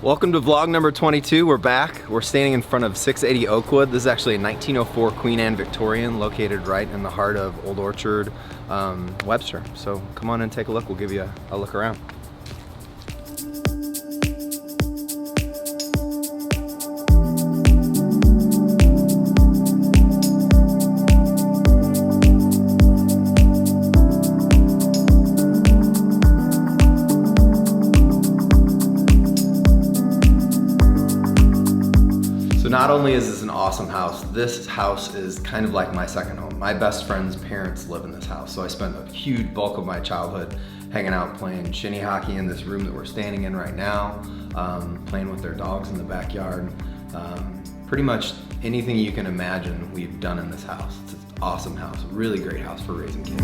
Welcome to vlog number 22. We're back. We're standing in front of 680 Oakwood. This is actually a 1904 Queen Anne Victorian located right in the heart of Old Orchard, Webster. So come on and take a look. We'll give you a look around. So not only is this an awesome house, this house is kind of like my second home. My best friend's parents live in this house, so I spent a huge bulk of my childhood hanging out playing shinny hockey in this room that we're standing in right now, playing with their dogs in the backyard. Pretty much anything you can imagine we've done in this house. It's an awesome house, a really great house for raising kids.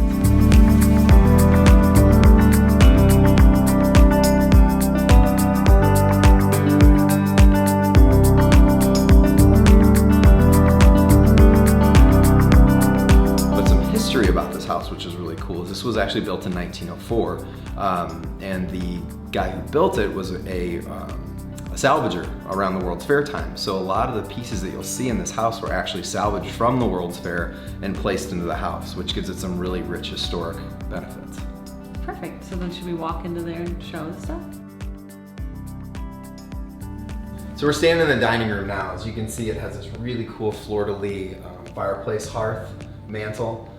About this house, which is really cool. This was actually built in 1904, and the guy who built it was a salvager around the World's Fair time. So a lot of the pieces that you'll see in this house were actually salvaged from the World's Fair and placed into the house, which gives it some really rich historic benefits. Perfect. So then should we walk into there and show the stuff? So we're standing in the dining room now. As you can see, it has this really cool fleur-de-lis fireplace hearth mantle.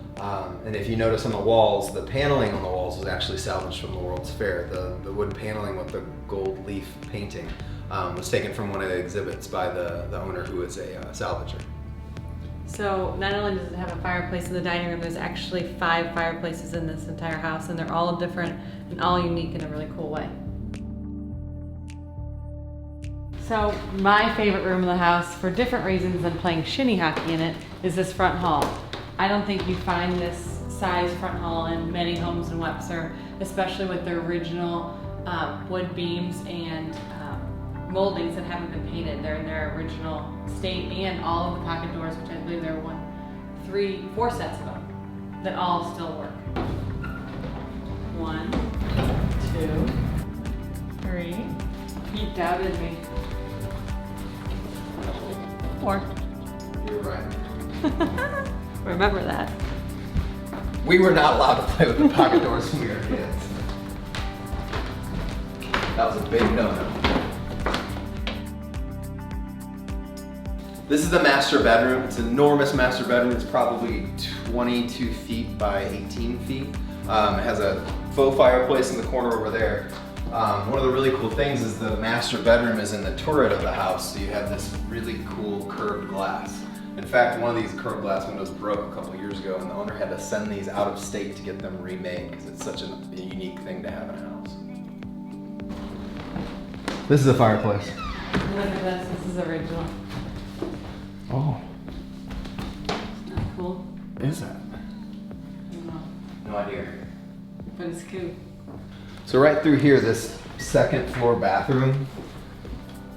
And if you notice on the walls, the paneling on the walls was actually salvaged from the World's Fair. The wood paneling with the gold leaf painting was taken from one of the exhibits by the owner, who is a salvager. So not only does it have a fireplace in the dining room, there's actually 5 fireplaces in this entire house, and they're all different and all unique in a really cool way. So my favorite room in the house, for different reasons than playing shinny hockey in it, is this front hall. I don't think you find this size front hall in many homes in Webster, especially with their original wood beams and moldings that haven't been painted. They're in their original state, and all of the pocket doors, which I believe there are 4 sets of them that all still work. 1, 2, 3. You doubted me. 4. You're right. Remember that. We were not allowed to play with the pocket doors when we were kids. That was a big no-no. This is the master bedroom. It's an enormous master bedroom. It's probably 22 feet by 18 feet. It has a faux fireplace in the corner over there. One of the really cool things is the master bedroom is in the turret of the house, so you have this really cool curved glass. In fact, one of these curved glass windows broke a couple years ago, and the owner had to send these out of state to get them remade because it's such a unique thing to have in a house. This is a fireplace. Look at this. This is original. Oh. Isn't that cool? Is that? I don't know. No idea. But it's cool. So right through here, this second floor bathroom,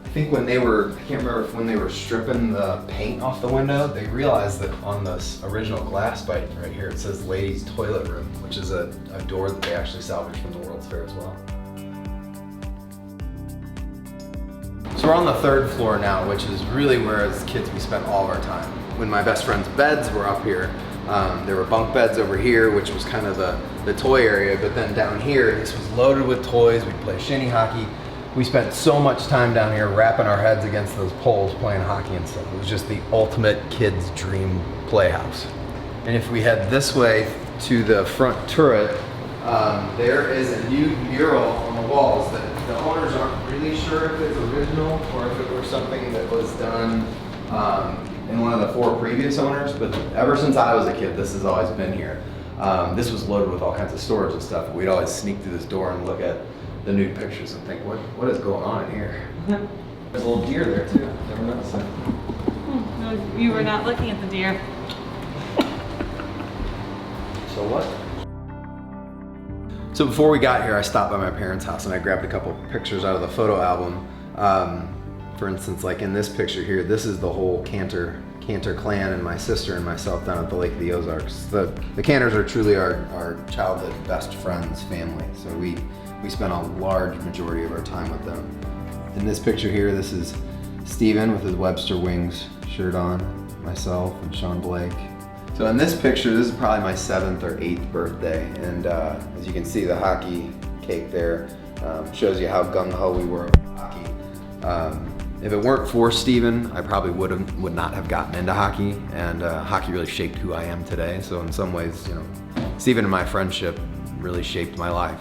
I think when they were, I can't remember if when they were stripping the paint off the window, they realized that on this original glass bite right here, it says ladies' toilet room, which is a door that they actually salvaged from the World's Fair as well. So we're on the 3rd floor now, which is really where as kids we spent all of our time. When my best friend's beds were up here, there were bunk beds over here, which was kind of the toy area, but then down here, this was loaded with toys. We'd play shinny hockey. We spent so much time down here wrapping our heads against those poles playing hockey and stuff. It was just the ultimate kid's dream playhouse. And if we head this way to the front turret, there is a new mural on the walls that the owners aren't really sure if it's original or if it were something that was done in one of the 4 previous owners, but ever since I was a kid, this has always been here. This was loaded with all kinds of storage and stuff. We'd always sneak through this door and look at the nude pictures and think, what is going on in here? There's a little deer there too. Never noticed that. No, you were not looking at the deer. So what? So before we got here, I stopped by my parents' house and I grabbed a couple pictures out of the photo album. For instance, like in this picture here, this is the whole Cantor clan and my sister and myself down at the Lake of the Ozarks. The Cantors are truly our childhood best friends family. So we spent a large majority of our time with them. In this picture here, this is Steven with his Webster Wings shirt on, myself and Sean Blake. So in this picture, this is probably my 7th or 8th birthday, and as you can see, the hockey cake there shows you how gung-ho we were with hockey. If it weren't for Steven, I probably would not have gotten into hockey, and hockey really shaped who I am today. So in some ways, you know, Steven and my friendship really shaped my life.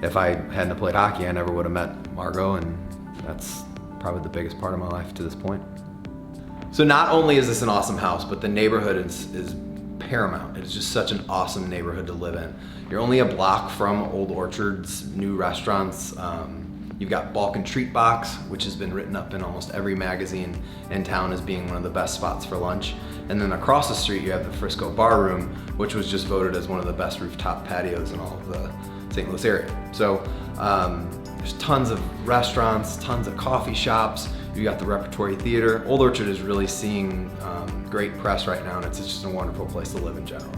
If I hadn't played hockey, I never would have met Margot, and that's probably the biggest part of my life to this point. So not only is this an awesome house, but the neighborhood is paramount. It's just such an awesome neighborhood to live in. You're only a block from Old Orchard's new restaurants. You've got Balkan Treat Box, which has been written up in almost every magazine in town as being one of the best spots for lunch. And then across the street, you have the Frisco Bar Room, which was just voted as one of the best rooftop patios in all of the St. Louis area. So there's tons of restaurants, tons of coffee shops. You got the Repertory Theater. Old Orchard is really seeing great press right now, and it's just a wonderful place to live in general.